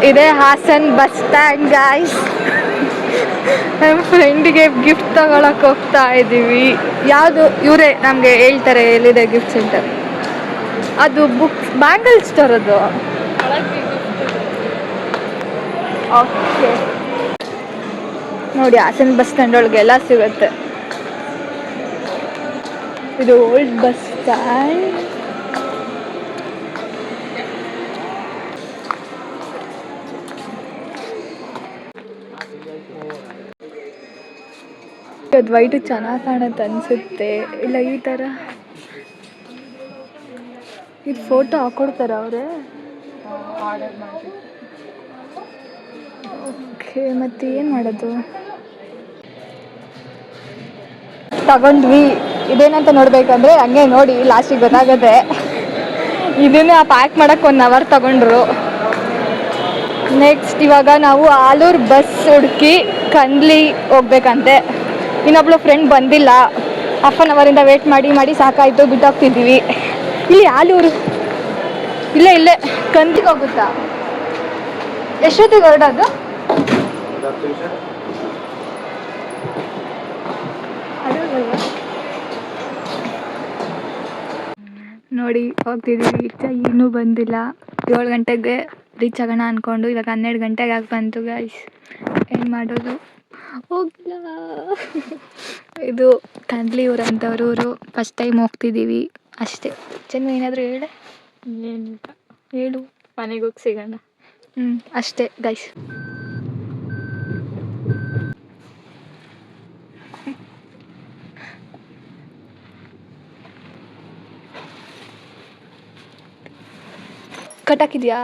ಇದೇ Haasan bus stand guys. ನಮ್ಮ ಫ್ರೆಂಡಿಗೆ ಗಿಫ್ಟ್ ತಗೊಳಕ್ ಹೋಗ್ತಾ ಇದ್ದೀವಿ. ಯಾವುದು ಇವರೇ ನಮಗೆ ಹೇಳ್ತಾರೆ ಎಲ್ಲಿದೆ ಗಿಫ್ಟ್ ಸೆಂಟರ್. ಅದು ಬುಕ್ಸ್ ಬ್ಯಾಂಗಲ್ ಸ್ಟೋರ್ ಅದು. ಓಕೆ ನೋಡಿ, ಹಾಸನ್ ಬಸ್ ಸ್ಟ್ಯಾಂಡ್ ಒಳಗೆ ಎಲ್ಲ ಸಿಗುತ್ತೆ. ಇದು ಓಲ್ಡ್ ಬಸ್ ಸ್ಟ್ಯಾಂಡ್. ಅದು ವೈಟು ಚೆನ್ನಾಗಿ ಕಾಣುತ್ತೆ ಅನಿಸುತ್ತೆ. ಇಲ್ಲ ಈ ಥರ ಇದು ಫೋಟೋ ಹಾಕೊಡ್ತಾರ ಅವರೇ. ಓಕೆ, ಮತ್ತೆ ಏನು ಮಾಡೋದು? ತಗೊಂಡ್ವಿ. ಇದೇನಂತ ನೋಡ್ಬೇಕಂದ್ರೆ ಹಂಗೆ ನೋಡಿ ಲಾಸ್ಟಿಗೆ ಗೊತ್ತಾಗುತ್ತೆ. ಇದನ್ನ ಪ್ಯಾಕ್ ಮಾಡೋಕ್ಕೆ 1 hour ತಗೊಂಡ್ರು. ನೆಕ್ಸ್ಟ್ ಇವಾಗ ನಾವು ಆಲೂರು ಬಸ್ ಹುಡುಕಿ ಕಂಡ್ಲಿ ಹೋಗ್ಬೇಕಂತೆ. ಇನ್ನೊಬ್ಳು ಫ್ರೆಂಡ್ ಬಂದಿಲ್ಲ. 1/2 hour ವೇಟ್ ಮಾಡಿ ಸಾಕಾಯಿತು, ಬಿಟ್ಟೋಗ್ತಿದ್ದೀವಿ. ಇಲ್ಲಿ ಆಲೂರು ಇಲ್ಲೇ ಕಂದಿಗೆ ಹೋಗುತ್ತಾ? ಎಷ್ಟೊತ್ತಿಗೆ ಹೊರಡೋದು? ನೋಡಿ ಹೋಗ್ತಿದ್ದೀವಿ. ಇನ್ನೂ ಬಂದಿಲ್ಲ. 7 ಗಂಟೆಗೆ ರೀಚ್ ಆಗೋಣ ಅಂದ್ಕೊಂಡು ಇವಾಗ 12 ಗಂಟೆಗೆ ಆಗಿ ಬಂತು ಗೈಸ್. ಏನು ಮಾಡೋದು? ಹೋಗಿಲ್ಲ. ಇದು ಕಂದ್ಲಿ ಊರು ಅಂತವ್ರ ಊರು. ಫಸ್ಟ್ ಟೈಮ್ ಹೋಗ್ತಿದ್ದೀವಿ ಅಷ್ಟೇ. ಚೆನ್ನ ಏನಾದರೂ ಹೇಳು. ಏನಿಲ್ಲ, ಹೇಳು. ಮನೆಗೆ ಹೋಗಿ ಸಿಗೋಣ. ಅಷ್ಟೇ ಗೈಸ್. ಕಟಾಕಿದ್ಯಾ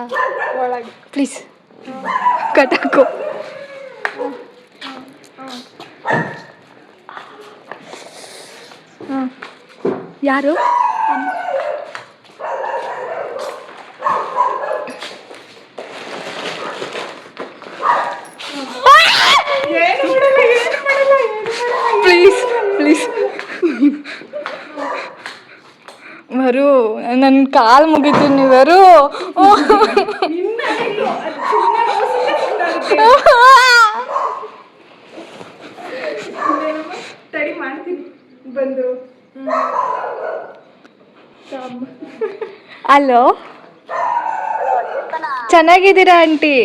ಒಳಗೆ ಪ್ಲೀಸ್? ಕಟಾಕು. ಯಾರು? ಪ್ಲೀಸ್ ವರು, ನನ್ನ ಕಾಲು ಮುಗಿತೀನಿ ನೀವರು. ತಡಿ ಮಾಡ್ತೀನಿ ಬಂದು. ಹಲೋ, ಚೆನ್ನಾಗಿದ್ದೀರಾ ಆಂಟಿ?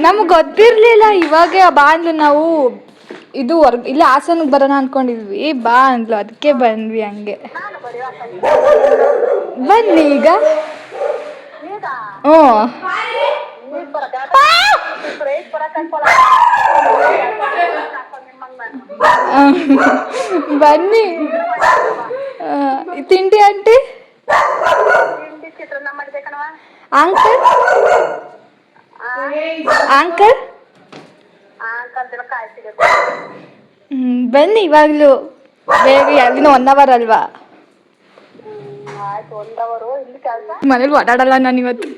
ನಮ್ಗೆ ಗೊತ್ತಿರಲಿಲ್ಲ. ಇವಾಗ ಬಾ ಅಂದ್ಲು. ನಾವು ಇದು ಇಲ್ಲಿ ಹಾಸನಿಗೆ ಬರೋಣ ಅಂದ್ಕೊಂಡಿದ್ವಿ. ಬಾ ಅಂದ್ಲು, ಅದಕ್ಕೆ ಬಂದ್ವಿ. ಹಂಗೆ ಬನ್ನಿ ಈಗ. ಹ್ಞೂ ಬನ್ನಿ. ತಿಂಡಿ ಆಂಟಿ? ಅಂಕಲ್ ಅಂಕಲ್ ಬನ್ನಿ ಇವಾಗಲೂ. ಬೇಗ ಅಲ್ಲಿನ 1 hour ಅಲ್ವಾ? ಮನೇಲಿ ಓಡಾಡಲ್ಲ ನಾನು ಇವತ್ತು.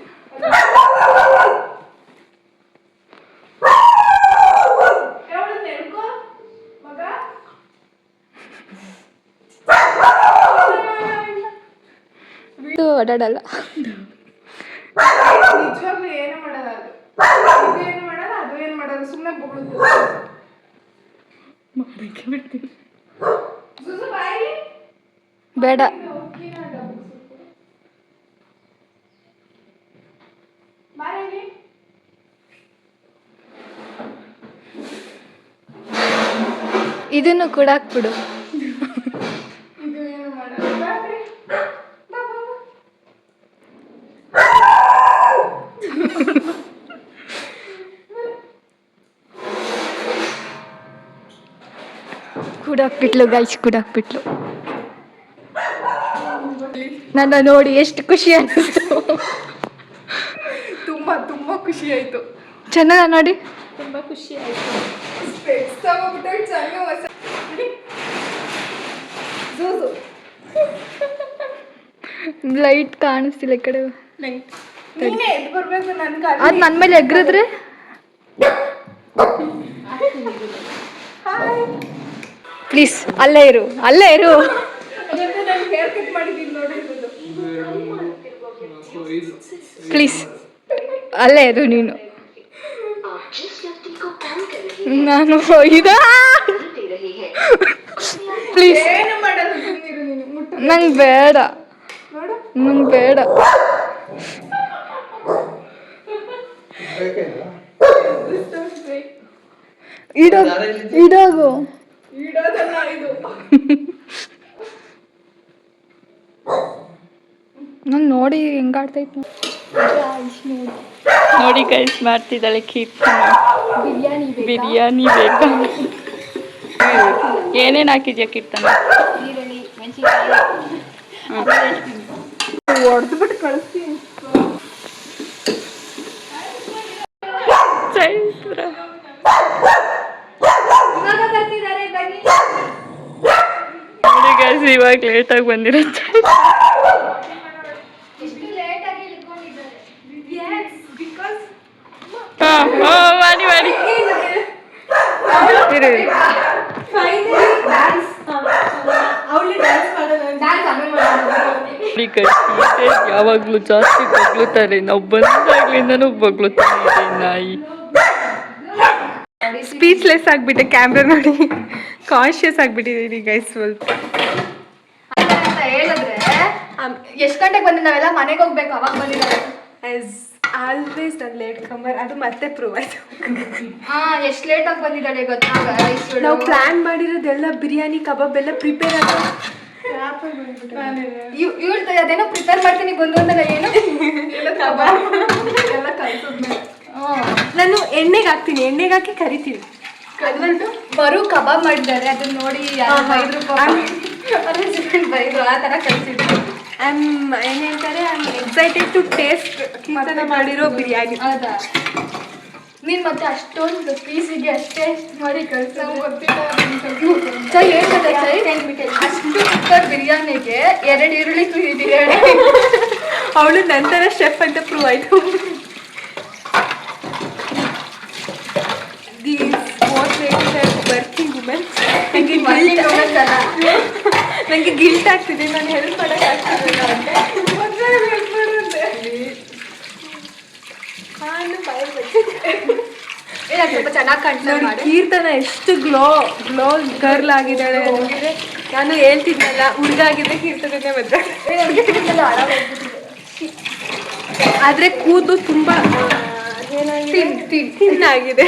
ಓಡಾಡಲ್ಲ. ನಿಜವಾಗ್ಲೂ ಏನು ಮಾಡಲ್ಲ. ಏನು ಮಾಡಲ್ಲ, ಅದು ಏನು ಮಾಡಲ್ಲ, ಸುಮ್ಮನೆ ಬೊಗಳುದು. ಬೇಡ. ಇದನ್ನು ಕೂಡ ಹಾಕ್ಬಿಡು. ಕೂಡಾಕ್ಬಿಟ್ಲು ಗೈಸ್, ಕೂಡಾಕ್ಬಿಟ್ಲು. ನನ್ನ ನೋಡಿ ಎಷ್ಟು ಖುಷಿ ಆಯಿತು. ತುಂಬಾ ತುಂಬಾ ಖುಷಿ ಆಯಿತು. ಚೆನ್ನಾಗ ನೋಡಿ, ತುಂಬಾ ಖುಷಿ ಆಯಿತು. ಸ್ಪೆಕ್ಸ್ ತಗೋಬಿಟ್ಟು ಚೆನ್ನಾಗಿ ಹೊಸ ಜೂಸು. ಲೈಟ್ ಕಾಣಿಸ್ತಿಲ್ಲ ಈ ಕಡೆ. ಲೈಟ್ ನೀನೇ ಎದ್ದು ಬರಬೇಕು. ನನಗೆ ಅದು ನನ್ನ ಮೇಲೆ ಎಗ್ರಿದ್ರೆ ಪ್ಲೀಸ್ ಅಲ್ಲೇ ಇರು, ಅಲ್ಲೇ ಇರು. ಪ್ಲೀಸ್ ಅಲ್ಲೇ ಇರು ನೀನು. ನಾನು ಇದು ಪ್ಲೀಸ್ ಏನು ಮಾಡಲ್ಲ ಸುಮ್ಮನಿರು ನೀನು. ಮುಟ್ಟು ನಂಗೆ ಬೇಡ, ನೋಡು. ನಂಗೆ ಬೇಡ. ಇಡೋಗು ಇಡೋದಲ್ಲ ಇದು. ನಾನು ನೋಡಿ ಹೆಂಗಾಡ್ತೈತೆ ನೋಡಿ ಗೈಸ್ ಮಾಡ್ತಿದ್ದಾಳೆ ಕೀರ್ತನ. ಬಿರಿಯಾನಿ ಬೇಕಾ? ಏನೇನು ಹಾಕಿದ್ಯಾ ಕೀರ್ತನ? ಹೊಡೆದ್ಬಿಟ್ಟು ಕಳಿಸ್ತೀನಿ. ಚೈತ್ರ ನೋಡಿ ಗೈಸ್ ಇವಾಗ ಲೇಟಾಗಿ ಬಂದಿರೋ ಮಾಡಿ ಮಾಡಿ ಇರಿ. ಯಾವಾಗ್ಲೂ ಜಾಸ್ತಿ ಬಗ್ಲುತ್ತಾರೆ, ನಾವು ಬಂದಾಗ್ಲಿಂದನೂ ಬಗ್ಲುತ್ತಾರೆ ನಾಯಿ. ಸ್ಪೀಚ್ಲೆಸ್ ಆಗ್ಬಿಟ್ಟೆ ಕ್ಯಾಮ್ರಾ ನೋಡಿ, ಕಾನ್ಶಿಯಸ್ ಆಗ್ಬಿಟ್ಟಿದ್ದೀನಿ ಗೈಸ್ ಸ್ವಲ್ಪ. ಹೇಳಿದ್ರೆ ಎಷ್ಟು ಗಂಟೆಗೆ ಬಂದು ನಾವೆಲ್ಲ ಮನೆಗೆ ಹೋಗ್ಬೇಕು, ಅವಾಗ ಬಂದಿದ್ದಾರೆ. ಆಸ್ ಆಲ್ವೇಸ್ ನಾನು ಲೇಟ್ ಕಮರ್, ಅದು ಮತ್ತೆ ಪ್ರೂವ್ ಆಯ್ತು. ಎಷ್ಟು ಲೇಟಾಗಿ ಬಂದಿದ್ದಾಳೆ ಗೊತ್ತಾ? ನಾವು ಪ್ಲಾನ್ ಮಾಡಿರೋದೆಲ್ಲ ಬಿರಿಯಾನಿ ಕಬಾಬ್ ಎಲ್ಲ ಪ್ರಿಪೇರ್ ಆಗಿ ಇವಳು ಅದೇನೋ ಪ್ರಿಪೇರ್ ಮಾಡ್ತೀನಿ ಬಂದು ಅಂತ ಏನು ಎಲ್ಲ ಕಲ್ಸಿದ್ಮೇಲೆ ನಾನು ಎಣ್ಣೆಗೆ ಹಾಕ್ತೀನಿ, ಎಣ್ಣೆಗೆ ಹಾಕಿ ಕರಿತೀನಿ. ಬರು ಕಬಾಬ್ ಮಾಡಿದ್ದಾರೆ, ಅದನ್ನ ನೋಡಿ ಬೈದ್ರು, ಆ ಥರ ಕಲ್ಸಿದ್ರು. ಏನು ಹೇಳ್ತಾರೆ, I am excited to taste Keerthana ಮಾಡಿರೋ ಬಿರಿಯಾನಿ. ಹೌದಾ? ನೀನು ಮತ್ತೆ ಅಷ್ಟೊಂದು ಪೀಸಿಗೆ ಅಷ್ಟೇ ಮಾಡಿ ಕಳ್ಸ ಚೈ ಏನು ಗೊತ್ತಾ ಚೈ, ಅಷ್ಟು ಕುಕ್ಕರ್ ಬಿರಿಯಾನಿಗೆ 2 ಈರುಳ್ಳಿ ಬಿರಿಯಾನಿ. ಅವಳು ನಂತರ ಶೆಫ್ ಅಂತ ಪ್ರೂವ್ ಆಯಿತು. ವರ್ಕಿಂಗ್ ವುಮೆನ್ ನನಗೆ ಗಿಲ್ಟ್ ಆಗ್ತಿದೆ, ನಾನು ಹೆಲ್ಪ್ ಮಾಡೋಕೆ ಆಗ್ತಿಲ್ಲ ಅಂತ. ಸ್ವಲ್ಪ ಚೆನ್ನಾಗಿ ಕಾಣ್ತಾರೆ. ಕೀರ್ತನ ಎಷ್ಟು ಗ್ಲೋ ಗರ್ಲ್ ಆಗಿದ್ದಾಳೆ ಅಂದರೆ, ನಾನು ಹೇಳ್ತಿದ್ದಲ್ಲ ಹುಡುಗ ಆಗಿದ್ರೆ ಕೀರ್ತನೇ ಮದುವೆ. ಆದರೆ ಕೂದಲು ತುಂಬ ತಿನ್ನಾಗಿದೆ.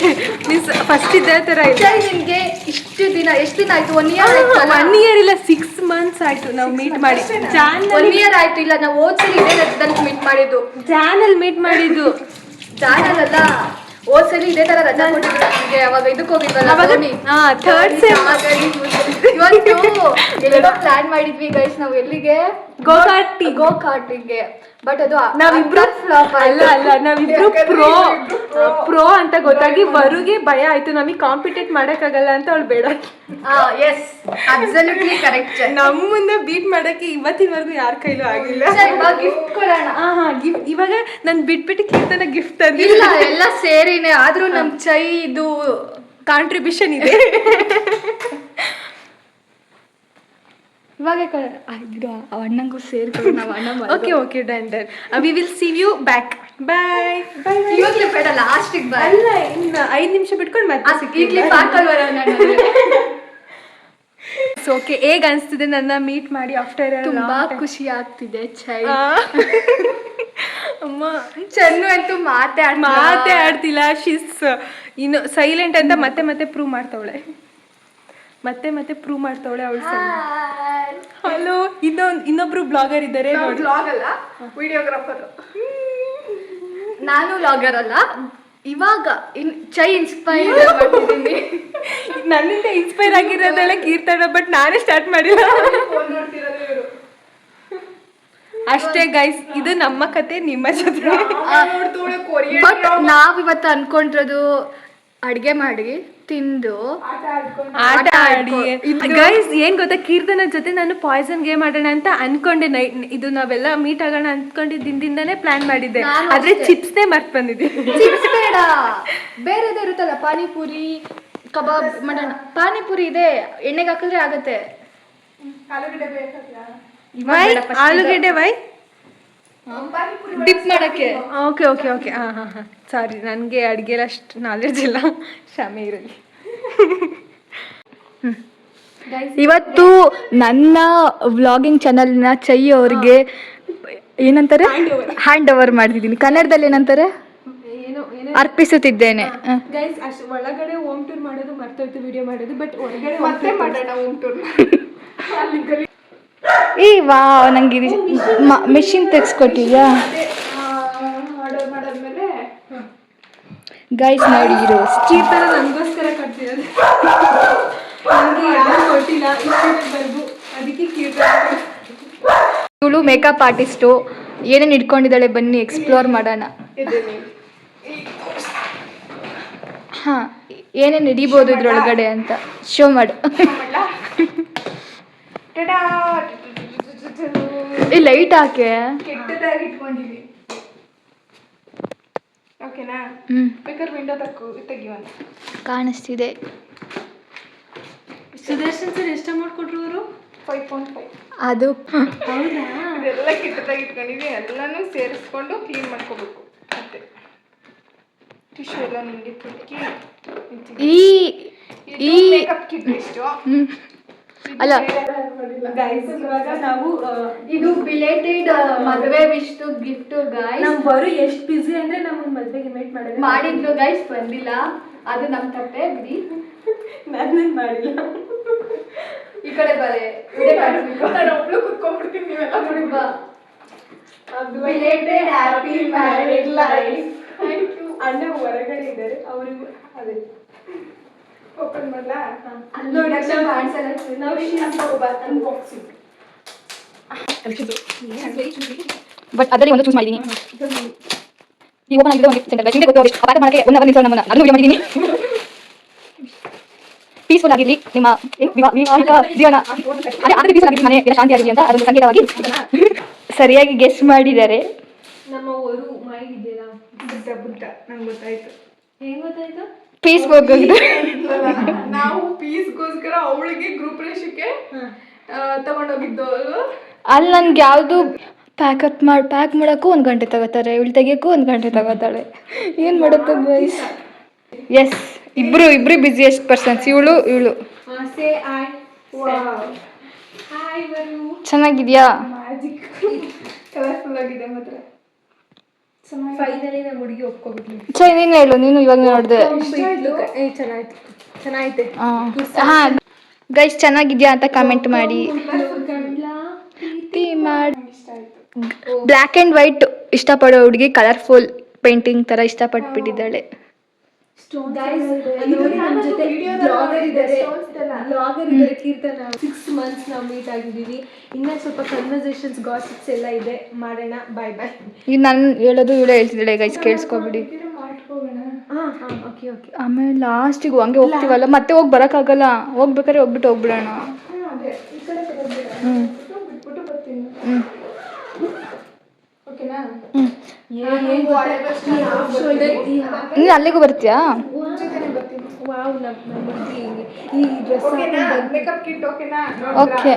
ಮೀನ್ಸ್ ಫಸ್ಟ್ ಇದ್ದ ಥರ ಇದೆ. ನಿಮಗೆ ಎಷ್ಟು ದಿನ ಆಯ್ತು? 1 ಇಯರ್ ಆಯ್ತು? 1 ಇಯರ್ ಇಲ್ಲ, 6 months ಆಯ್ತು ನಾವು ಮೀಟ್ ಮಾಡಿ. 1 ಇಯರ್ ಆಯ್ತು. ಇಲ್ಲ, ನಾವು ಹೋದ್ಸಲಿ ಇದೇ ರಜದಲ್ಲಿ ಮೀಟ್ ಮಾಡಿದ್ದು. ಜಾನಲ್ಲಿ ಮೀಟ್ ಮಾಡಿದ್ದು. ಜಾನಲ್ ಅಲ್ಲ, ಹೋದ್ಸಲಿ ಇದೇ ತರ ರಜಾ ಕೊಟ್ಟಿದ್ರು ನಮಗೆ. ಅವಾಗ ಇದಕ್ಕೆ ಹೋಗಿದ್ವಲ್ಲ, ಥರ್ಡ್ ಸೆಮ್. ಇವತ್ತು ಎಲ್ಲೋ ಪ್ಲಾನ್ ಮಾಡಿದ್ವಿ ಗೈಸ್, ನಾವು ಎಲ್ಲಿಗೆ? ಗೋಕಾರ್ಟಿಗೆ. ಬಟ್ ಅದು ನಾವಿಬ್ರು ಫ್ಲಾಪ್. ಅಲ್ಲ ನಾವಿಬ್ರು ಪ್ರೋ ಅಂತ ಗೊತ್ತಾಗಿ ವರುಗೆ ಭಯ ಆಯ್ತು, ನಮಗೆ ಕಾಂಪಿಟೇಟ್ ಮಾಡಕ್ಕಾಗಲ್ಲ ಅಂತ ಅವಳು ಬೇಡ. Yes, absolutely correct. ನಮ್ಮ ಮುಂದೆ ಬೀಟ್ ಮಾಡಕ್ಕೆ ಇವತ್ತಿನವರೆಗೂ ಯಾರ ಕೈಲೂ ಆಗಿಲ್ಲ. ಗಿಫ್ಟ್ ಕೊಡೋಣ. ಗಿಫ್ಟ್ ಇವಾಗ ನಾನು ಬಿಟ್ಬಿಟ್ಟು ಕೀರ್ತನ ಗಿಫ್ಟ್ ತಂದಿ. ಇಲ್ಲ, ಎಲ್ಲ ಸೇರಿನೇ, ಆದ್ರೂ ನಮ್ ಚೈ ಇದು ಕಾಂಟ್ರಿಬ್ಯೂಷನ್ ಇದೆ. ಇವಾಗ ಅಣ್ಣಂಗೂ ಸೇರ್ಕೊಂಡು ನಾವು ಅಣ್ಣ. Okay done. We will see you back. Bye. ಇವಾಗಲೇ ಬೇಡ, ಲಾಸ್ಟಿಗೆ ಬಾಯ್. ಅಲ್ಲ, ಇನ್ನು 5 ನಿಮಿಷ ಬಿಟ್ಕೊಂಡು ಮತ್ತೆ ಸಿಕ್ಕಿದ್ಲಿ ಪಾಕಲ್ವರ. ಓಕೆ, ಹೇಗೆ ಅನಿಸ್ತಿದೆ ನನ್ನ ಮೀಟ್ ಮಾಡಿ ಆಫ್ಟರ್? ತುಂಬಾ ಖುಷಿ ಆಗ್ತಿದೆ ಚೈ. ಅಮ್ಮ ಚೆನ್ನು ಅಂತೂ ಮಾತೇ ಆಡ್ತಿಲ್ಲ. ಶಿಸ್ ಇನ್ನು ಸೈಲೆಂಟ್ ಅಂತ ಮತ್ತೆ ಪ್ರೂವ್ ಮಾಡ್ತಾವಳೆ. ಮತ್ತೆ ಪ್ರೂವ್ ಮಾಡ್ತಾವಳೆ ಅವಳು. ಹಲೋ, ಇನ್ನೊಬ್ರು ಬ್ಲಾಗರ್ ಇದ್ದಾರೆ. ಬ್ಲಾಗ್ ಅಲ್ಲ, ವಿಡಿಯೋಗ್ರಾಫರ್. ನಾನು ಬ್ಲಾಗರ್ ಅಲ್ಲ. ಇವಾಗ ಚೈ ಇನ್ಸ್ಪೈರ್ ಮಾಡ್ತಿದ್ದೀನಿ. ನನ್ನಿಂದ ಇನ್ಸ್ಪೈರ್ ಆಗಿರೋದೆಲ್ಲ ಕೀರ್ತನ, ಬಟ್ ನಾನೇ ಸ್ಟಾರ್ಟ್ ಮಾಡಿಲ್ಲ. ಅಷ್ಟೇ ಗೈಸ್, ಇದು ನಮ್ಮ ಕತೆ ನಿಮ್ಮ ಜೊತೆ. ಬಟ್ ನಾವಿವತ್ತು ಅನ್ಕೊಂಡಿರೋದು ಅಡ್ಗೆ ಮಾಡಿ ತಿಂದು ಆಟ ಆಡಿ. ಗೈಸ್ ಏನ್ ಗೊತ್ತಾ, ಕೀರ್ತನ ಜೊತೆ ನಾನು ಪಾಯ್ಸನ್ ಗೇಮ್ ಆಡೋಣ ಅಂತ ಅನ್ಕೊಂಡೆ. ಇದು ನಾವೆಲ್ಲ ಮೀಟ್ ಆಗೋಣ ಅನ್ಕೊಂಡಿದ್ದಿಂದಾನೇ ಪ್ಲಾನ್ ಮಾಡಿದ್ದೆ, ಆದ್ರೆ ಚಿಪ್ಸ್ನೇ ಮರ್ತ್ ಬಂದಿದ್ದೀನಿ. ಚಿಪ್ಸ್ ಬೇಡ, ಬೇರೆದೇ ಇರುತ್ತಲ್ಲ, ಪಾನಿಪುರಿ ಕಬಾಬ್ ಮಾಡೋಣ. ಪಾನಿಪುರಿ ಇದೆ, ಎಣ್ಣೆಗೆ ಹಾಕಿದ್ರೆ ಆಗತ್ತೆ. ಆಲೂಗೆಡ್ಡೆ ವೈ ಡಿಪ್ ಮಾಡಕ್ಕೆ. ಓಕೆ ಓಕೆ ಓಕೆ ಹಾಂ ಹಾಂ ಹಾಂ ಸಾರಿ, ನನಗೆ ಅಡುಗೆಲ್ಲ ಅಷ್ಟು ನಾಲೆಡ್ಜ್ ಇಲ್ಲ, ಕ್ಷಮೆ ಇರಲಿ. ಇವತ್ತು ನನ್ನ ವ್ಲಾಗಿಂಗ್ ಚಾನಲ್ನ ಚೈ ಅವ್ರಿಗೆ ಏನಂತಾರೆ ಹ್ಯಾಂಡ್ ಓವರ್ ಮಾಡ್ತಿದ್ದೀನಿ. ಕನ್ನಡದಲ್ಲಿ ಏನಂತಾರೆ? ಏನೋ ಅರ್ಪಿಸುತ್ತಿದ್ದೇನೆ. ಗೈಸ್ ಅಷ್ಟು ಒಳಗಡೆ ಹೋಮ್ ಟೂರ್ ಮಾಡೋದು ಮರ್ತೋಯ್ತು ವಿಡಿಯೋ ಮಾಡೋದು, ಬಟ್ ಹೊರಗಡೆ ಮತ್ತೆ ಮಾಡೋಣ ಹೋಮ್ ಟೂರ್. ಈ ವಾ ನಂಗೆ ಇದು ಮಿಷಿನ್ ತೆಗ್ಸ್ಕೊಟ್ಟಿದ್ಯಾ ಗೈಸ್? ನೋಡಿ ಇರೋ ಕೀರ್ತನ ನನಗೋಸ್ಕರ ಕಟ್ತಿರೋದು, ನನಗೆ ಯಾರು ಕೊಟ್ಟಿಲ್ಲ ಇಷ್ಟವರೆಗೂ, ಅದಕ್ಕೆ ಕೀರ್ತನ. ಇವಳು ಮೇಕಪ್ ಆರ್ಟಿಸ್ಟು. ಏನೇನು ಇಟ್ಕೊಂಡಿದ್ದಾಳೆ ಬನ್ನಿ ಎಕ್ಸ್ಪ್ಲೋರ್ ಮಾಡೋಣ. ಹಾಂ, ಏನೇನು ಹಿಡಿಬೋದು ಇದ್ರೊಳಗಡೆ ಅಂತ ಶೋ ಮಾಡು. ಈ ಲೈಟ್ ಹಾಕೆ ಕೆಟ್ಟದಾಗಿ ಇಟ್ಕೊಂಡಿವಿ. ಓಕೆನಾ? ಬೇಕಾದ್ರೆ ವಿಂಡೋ ತೆಗಿಯೋಣ. ಕಾಣಿಸ್ತಿದೆ. ಸುದರ್ಶನ್ ಸರ್ ಎಷ್ಟು ಅಮೌಂಟ್ ಕೊಟ್ಟರು ಅವರು? 5.5. ಅದು ಹೌದಾ? ಇದೆಲ್ಲ ಕೆಟ್ಟದಾಗಿ ಇಟ್ಕೊಂಡಿವಿ, ಎಲ್ಲನೂ ಸೇರಿಸ್ಕೊಂಡು ಕ್ಲೀನ್ ಮಾಡ್ಕೋಬೇಕು. ಮತ್ತೆ ಟಿಶ್ಯೂ ಎಲ್ಲ ನಿಮಗೆ ತುಕ್ಕಿ ಈ ಮೇಕಪ್ ಕಿಟ್ ಇಷ್ಟು ಅಲ್ಲ ಗೈಸ್, ಇವಾಗ ನಾವು ಇದು ಬಿಲೇಟೆಡ್ ಮದುವೆ ವಿಶ್ ಗಿಫ್ಟ್ ಗೈಸ್. ನಮ್ಮ ಬರು ಎಷ್ಟು ಬಿಸಿ ಅಂದ್ರೆ ನಮ್ಮನ್ನ ಮದುವೆಗೆ ಇನ್ವೈಟ್ ಮಾಡಿದ್ರು ಗೈಸ್, ಬಂದಿಲ್ಲ. ಅದು ನಮ್ಮ ತಪ್ಪೆ ಬಿಡಿ. ನನ್ನ ಮಾಡಿಲ್ಲ. ಈ ಕಡೆ ಬರೇ ನಾನು ಒಬ್ಳು ಕುತ್ಕೊಂಡ್ಬಿಡ್ತೀನಿ, ನೀವೆಲ್ಲ ನೋಡಿ ಬಾ. Belated happy married life. Thank you. ಅಣ್ಣ ಹೊರಗಡೆ ಇದ್ದಾರೆ, ಅವರಿಗೂ ಅದೇ ಓಪನ್ ಮಾಡಲಾ? ನೋಡಿ ನಾವು ಅನ್ಬಾಕ್ಸಿಂಗ್. ಬಟ್ ಅದರಲ್ಲಿ ಒಂದು ಚೂಸ್ ಮಾಡಿದ್ದೀನಿ. ಈ ಓಪನ್ ಆಗಿದೆ ಒಂದು ಸೆಂಟರ್ ಹಿಂದೆ ಗೊತ್ತು ಅಪಾರ ಮಾಡಕ್ಕೆ ಒಂದು ಅವರ್ ನಿಲ್ಸೋಣ ನಮ್ಮನ್ನ. ಅದನ್ನು ವಿಡಿಯೋ ಮಾಡಿದ್ದೀನಿ. ಪೀಸ್ಫುಲ್ ಆಗಿರಲಿ ನಿಮ್ಮ ವಿವಾಹಿತ ಜೀವನ. ಅದೇ ಆದರೆ ಪೀಸ್ಫುಲ್ ಆಗಿರಲಿ, ಮನೆ ಎಲ್ಲ ಶಾಂತಿ ಆಗಿರಲಿ ಅಂತ ಅದೊಂದು ಸಂಕೇತವಾಗಿ ಸರಿಯಾಗಿ ಗೆಸ್ ಮಾಡಿದ್ದಾರೆ. ನಮ್ಮ ಅವರು ಮಾಡಿದ್ದೀರಾ? ಬುದ್ಧ ನಂಗೆ ಗೊತ್ತಾಯ್ತು. ಹೆಂಗ್ ಗೊತ್ತಾಯ್ತು? ಪೀಸ್ ಹೋಗೋದು. ನಾವು ಪೀಸ್ಗೋಸ್ಕರ ಅವಳಿಗೆ ಗ್ರೂಪ್ ರೇಷಕ್ಕೆ ತಗೊಂಡೋಗಿದ್ದು. ಅಲ್ಲಿ ನನ್ಗೆ ಯಾವುದು ಪ್ಯಾಕ್ ಮಾಡೋಕ್ಕೂ 1 ಗಂಟೆ ತಗೋತಾರೆ, ಇವಳು ತೆಗಿಯೋಕ್ಕೂ 1 ಗಂಟೆ ತಗೋತಾಳೆ. ಏನು ಮಾಡುತ್ತೆ ಗೈಸ್? ಎಸ್, ಇಬ್ರು ಬಿಸಿಯೆಸ್ಟ್ ಪರ್ಸನ್ಸ್. ಇವಳು ಸೇ ಐ. ಹಾಯ್ ಬರು. ಚೆನ್ನಾಗಿದ್ಯಾ? ಮ್ಯಾಜಿಕ್ ಕಲರ್ಫುಲ್ ಆಗಿದೆ ಮಾತ್ರ. ಫೈನಲಿ ನಮ್ಮ ಹುಡುಗಿ ಒಪ್ಕೊಬಿಟ್ಲಿ. ನೀನು ಹೇಳು, ನೀನು ಇವಾಗ ನೋಡಿದೆ. ಚೆನ್ನಾಗೈತೆ. ಹಾಂ ಗೈಸ್, ಚೆನ್ನಾಗಿದ್ಯಾ ಅಂತ ಕಮೆಂಟ್ ಮಾಡಿ. ಬ್ಲ್ಯಾಕ್ ಆ್ಯಂಡ್ ವೈಟ್ ಇಷ್ಟಪಡೋ ಹುಡುಗಿ ಕಲರ್ಫುಲ್ ಪೇಂಟಿಂಗ್ ಥರ ಇಷ್ಟಪಟ್ಬಿಟ್ಟಿದ್ದಾಳೆ. ಬ್ಲಾಗರ್ ಇದ್ದಾರೆ ಕೀರ್ತನ. 6 months ನಾವು ಮೀಟ್ ಆಗಿದ್ದೀವಿ. ಇನ್ನೂ ಸ್ವಲ್ಪ ಕನ್ವರ್ಸೇಷನ್ಸ್ ಗಾಸಿಪ್ಸ್ ಎಲ್ಲ ಇದೆ, ಮಾಡೋಣ. ಬಾಯ್ ಬಾಯ್. ಇದು ನಾನು ಹೇಳೋದು ಇವಳೇ ಹೇಳ್ತಿದ್ದಾಳೆ ಗೈಸ್, ಕೇಳಿಸ್ಕೊಬಿಡಿ. Okay okay. ಆಮೇಲೆ ಲಾಸ್ಟಿಗೆ ಹಂಗೆ ಹೋಗ್ತೀವಲ್ಲ, ಮತ್ತೆ ಹೋಗಿ ಬರೋಕ್ಕಾಗಲ್ಲ. ಹೋಗ್ಬೇಕಾದ್ರೆ ಹೋಗ್ಬಿಡೋಣ. ನೀನು ಅಲ್ಲಿಗೂ ಬರ್ತೀಯಾ? ವಾವ್, ನಮ್ಮ ಹುಡುಗಿ ಈ ಡ್ರೆಸ್ ಮೇಕಪ್ ಕಿಟ್ ಓಕೆನಾ? ಓಕೆ.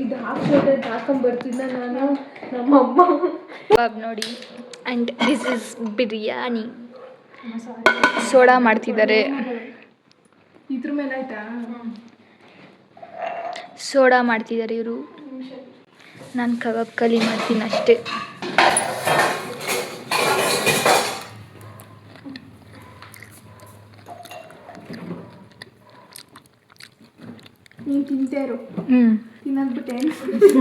ಇದು ಹಾಫ್ ಶೋಲ್ಡರ್ ಹಾಕೊಂಡ್ಬರ್ತಿದ್ದ ನಾನು, ನಮ್ಮಮ್ಮ. ನೋಡಿ, and this is biryani. Soda ಮಾಡ್ತಿದ್ದಾರೆ. ಇದ್ರ ಮೇಲೆ ಆಯ್ತಾ? ಸೋಡಾ ಮಾಡ್ತಿದ್ದಾರೆ ಇವರು. ನಾನು ಕಬಾಬ್ ಕಲಿ ಮಾಡ್ತೀನಿ ಅಷ್ಟೇ. ನೀನು ತಿಂತೇರು ತಿನ್ನೋದ್ಬಿಟ್ಟೆ.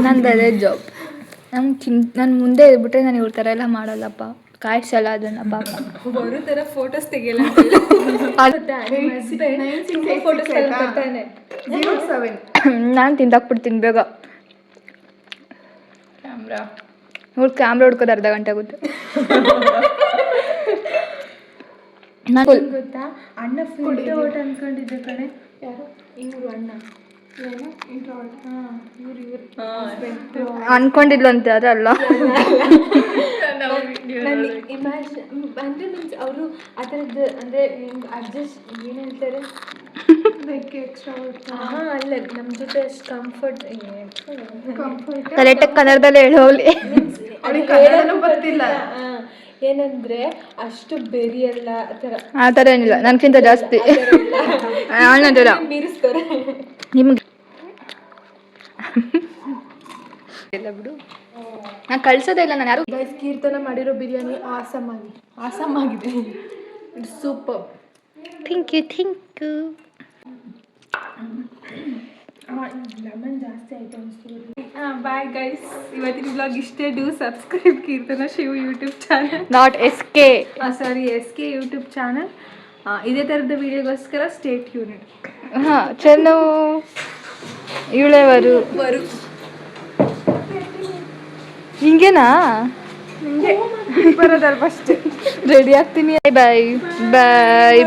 ನಂದು ಅದೇ ಜಾಬ್. ನಾನು ಮುಂದೆ ಇದ್ಬಿಟ್ರೆ ನಾನು ಇವ್ರ ಥರ ಎಲ್ಲ ಮಾಡಲ್ಲಪ್ಪ, ಕಾಯಿಸಲ್ಲ ಅದನ್ನು ಪಾಪ. ಬರೋ ಥರ ಫೋಟೋಸ್ ತೆಗಿಯಲ್ಲ. ನಾನು ತಿಂದಾಕ್ಬಿಡ್ತೀನಿ ಬೇಗ. ಕ್ಯಾಮ್ರಾ ಹುಡ್ಕೋದು ಅರ್ಧ ಗಂಟೆ ಆಗುತ್ತೆ. ಗೊತ್ತಾ, ಅಣ್ಣ ಫುಲ್ ಓಟ್ ಅನ್ಕೊಂಡಿದ್ದೆ ಕಣೆ. ಯಾರು? ಇವರು ಅಣ್ಣ ಅನ್ಕೊಂಡಿದ್ಲಂತೆ, ಅದಲ್ಲ. ಇಮ್ಯಾಜಿನ್ ಅಂದರೆ ಮೀನ್ಸ್ ಅವರು ಆ ಥರದ್ದು ಅಂದರೆ ಅಡ್ಜಸ್ಟ್ ಏನು ಹೇಳ್ತಾರೆ ಬೆಂಕಿ ಎಕ್ಸ್ಟ್ರಾ ಅಲ್ಲ ನಮ್ಮ ಜೊತೆ ಅಷ್ಟು ಕಂಫರ್ಟ್ ಕಂಫರ್ಟ್ ಕರೆಕ್ಟಾಗಿ ಕನ್ನಡದಲ್ಲೇ ಹೇಳೋಲಿ. ಅವಳಿಗೆ ಕನ್ನಡನೂ ಬರ್ತಿಲ್ಲ. ಏನಂದ್ರೆ ಅಷ್ಟು ಬೆರಿಯಲ್ಲ ಆ ಥರ ಆ ಥರ ಏನಿಲ್ಲ, ನನಗಿಂತ ಜಾಸ್ತಿ ಅಣ್ಣದಿಲ್ಲ ಮೀರಿಸ್ತಾರೆ. ನಿಮ್ಗೆ ಇಲ್ಲ ಬಿಡು, ನಾನು ಕಳ್ಸೋದೇ ಇಲ್ಲ. ನಾನು ಯಾರು ಗೈಸ್ ಕೀರ್ತನ ಮಾಡಿರೋ ಬಿರಿಯಾನಿ ಆಸಮ್ ಆಗಿದೆ. It's super. Thank you. Lemon ಜಾಸ್ತಿ ಆಯ್ತು ಅನಿಸ್ತು. ಬಾಯ್ ಗೈಸ್, ಇವತ್ತಿನ ಬ್ಲಾಗ್ ಇಷ್ಟೇ. Do subscribe Keerthana Shiv YouTube channel, not SK. Sorry SK YouTube channel. ಇದೇ ಥರದ ವಿಡಿಯೋಗೋಸ್ಕರ ಸ್ಟೇ ಟ್ಯೂನ್ಡ್. ಹಾಂ, ಚೆನ್ನು ಇವಳೆವರು ಹಿಂಗೇನಾ ಬರೋದಲ್ಲ ಫಸ್ಟ್ ರೆಡಿ ಆಗ್ತೀನಿ. ಬಾಯ್ ಬಾಯ್.